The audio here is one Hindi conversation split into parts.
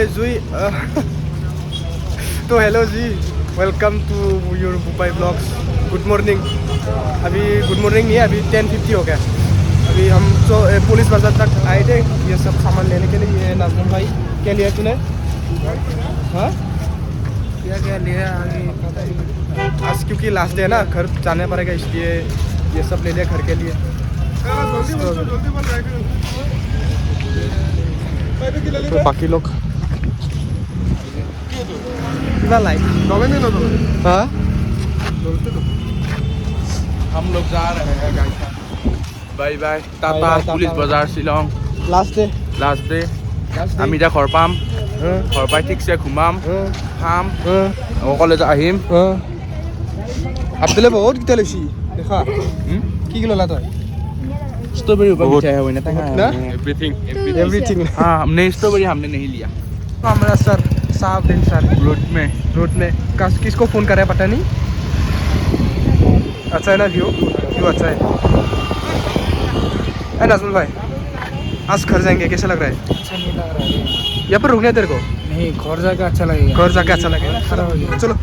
जुई तो हेलो जी, welcome to your Mumbai blogs. Good morning. अभी गुड मॉर्निंग नहीं है, अभी 10:50 हो गया। अभी हम तो पुलिस बाजार तक आए थे ये सब सामान लेने के लिए। ये नाज़मुन भाई क्या लिया तूने? हाँ क्या क्या लिया आगे पता नहीं। आज क्योंकि लास्ट डे है ना, घर जाना पड़ेगा, इसलिए ये सब ले लिया घर के लिए। तो बाकी लोग लाइक हाँ हम लोग जा रहे हैं guys. Bye bye tata. Police Bazar Shillong last day আমি এতিয়া ঘৰ পাম। ঘৰ পাই ঠিকছে ঘুমাম, খাম, কলেজ আহিম। আব্দুলে বহুত কিটা লৈছি দেখা কি কি ললা তই? स्ट्रॉबेरी ऊपर मिठाई है ना ना एवरीथिंग एवरीथिंग। हाँ, हमने स्ट्रॉबेरी हमने नहीं लिया। हमारा सर साहब दिन सर रोड में किसको फ़ोन कर रहा है पता नहीं। अच्छा है ना व्यू अच्छा है। नाज़मुन भाई आज घर जाएंगे, कैसा लग रहा है? अच्छा नहीं लग रहा है। यहाँ पर रुकने तेरे को? नहीं, घर जाके अच्छा लगेगा। घर जाके अच्छा लगेगा। चलो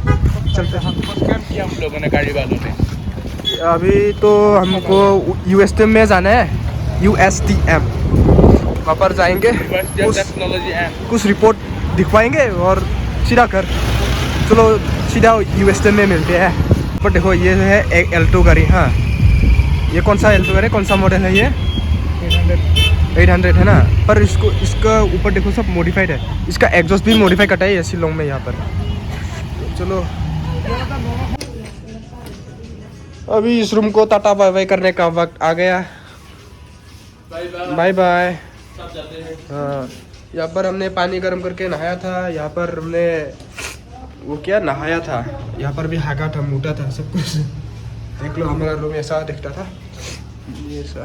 चलते हैं। स्कैम किया हम लोगों ने, गाड़ी वालों ने। अभी तो हमको USTM में जाना है, USTM। वहाँ पर जाएंगे, कुछ रिपोर्ट दिखवाएंगे और सीधा घर। चलो सीधा USTM में मिलते हैं। पर देखो ये है एक एल्टो गाड़ी। हाँ ये कौन सा एल्टो गाड़ी, कौन सा मॉडल है ये? 800 है ना। पर इसका ऊपर देखो सब मॉडिफाइड है। इसका एग्जॉस्ट भी मॉडिफाई कटा है शिलोंग में यहाँ पर। चलो अभी इस रूम को टाटा बाय बाय करने का वक्त आ गया। Bye bye. हाँ यहाँ पर हमने पानी गर्म करके नहाया था। यहाँ पर हमने वो क्या नहाया था। यहाँ पर भी हागा था, मोटा था, सब कुछ देख लो। हमारा रूम ऐसा दिखता था ये सा।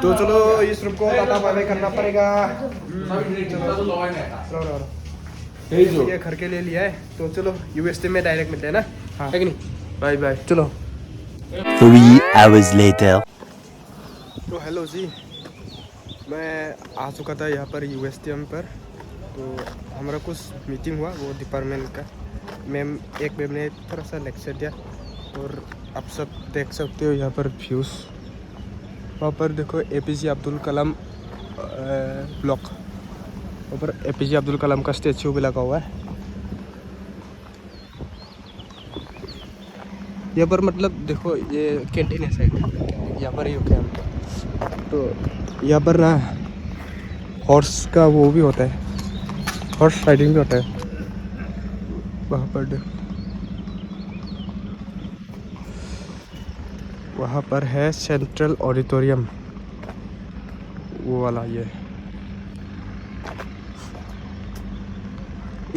तो चलो इस रूम को टाटा बाय बाय करना पड़ेगा। ये घर के लिए लिया है तो चलो USTM में डायरेक्ट मिलते हैं ना। हाँ है कि नहीं? Bye bye. चलो 3 hours later. तो हेलो जी, मैं आ चुका था यहाँ पर USTM पर। तो हमारा कुछ मीटिंग हुआ वो डिपार्टमेंट का। मैम ने थोड़ा सा लेक्चर दिया और आप सब देख सकते हो यहाँ पर व्यूज़। वहाँ पर देखो APJ अब्दुल कलाम ब्लॉक, वहाँ पर APJ अब्दुल कलाम का स्टैचू भी लगा हुआ है। यहाँ पर मतलब देखो ये कैंटीन है साइड, यहाँ पर ही होते हैं हम। तो यहाँ पर ना हॉर्स का वो भी होता है, हॉर्स राइडिंग भी होता है वहाँ पर। देखो वहाँ पर है सेंट्रल ऑडिटोरियम वो वाला। ये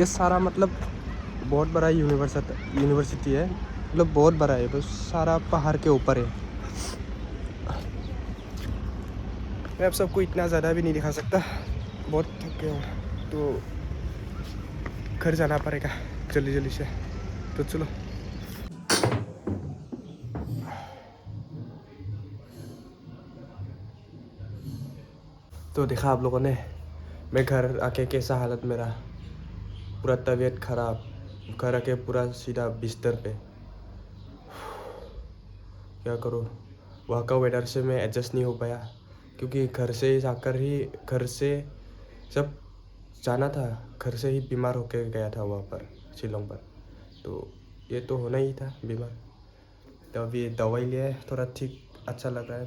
सारा मतलब बहुत बड़ा यूनिवर्सिटी है, मतलब बहुत बड़ा है। बस सारा पहाड़ के ऊपर है। मैं आप सबको इतना ज़्यादा भी नहीं दिखा सकता, बहुत थक गया हूँ। तो घर जाना पड़ेगा जल्दी जल्दी से। तो चलो तो देखा आप लोगों ने मैं घर आके कैसा हालत मेरा, पूरा तबीयत ख़राब। घर आके पूरा सीधा बिस्तर पे। क्या करूँ, वहाँ का वेदर से मैं एडजस्ट नहीं हो पाया क्योंकि घर से जब जाना था घर से ही बीमार होकर गया था वहाँ पर शिलोंग पर। तो ये तो होना ही था बीमार। तो अभी दवाई लिया है, थोड़ा ठीक अच्छा लग रहा है।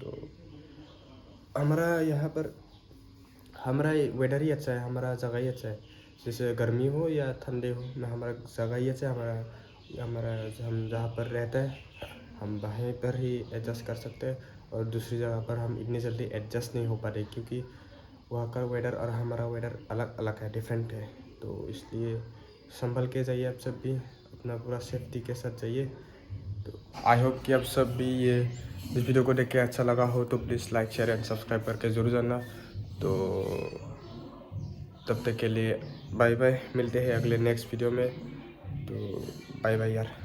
तो हमारा यहाँ पर हमारा वेदर ही अच्छा है, हमारा जगह ही अच्छा है। जैसे गर्मी हो या ठंडे हो ना, हमारा जगह ही अच्छा है। हमारा हम जहाँ पर रहते हैं हम वहीं पर ही एडजस्ट कर सकते हैं, और दूसरी जगह पर हम इतनी जल्दी एडजस्ट नहीं हो पाते क्योंकि वहाँ का वेदर और हमारा वेदर अलग अलग है, डिफरेंट है। तो इसलिए संभल के जाइए आप सब भी, अपना पूरा सेफ्टी के साथ जाइए। तो आई होप कि आप सब भी इस वीडियो को देख के अच्छा लगा हो तो please like share and subscribe करके ज़रूर जाना। तो तब तक के लिए बाय बाय, मिलते हैं अगले नेक्स्ट वीडियो में। तो बाय बाय यार।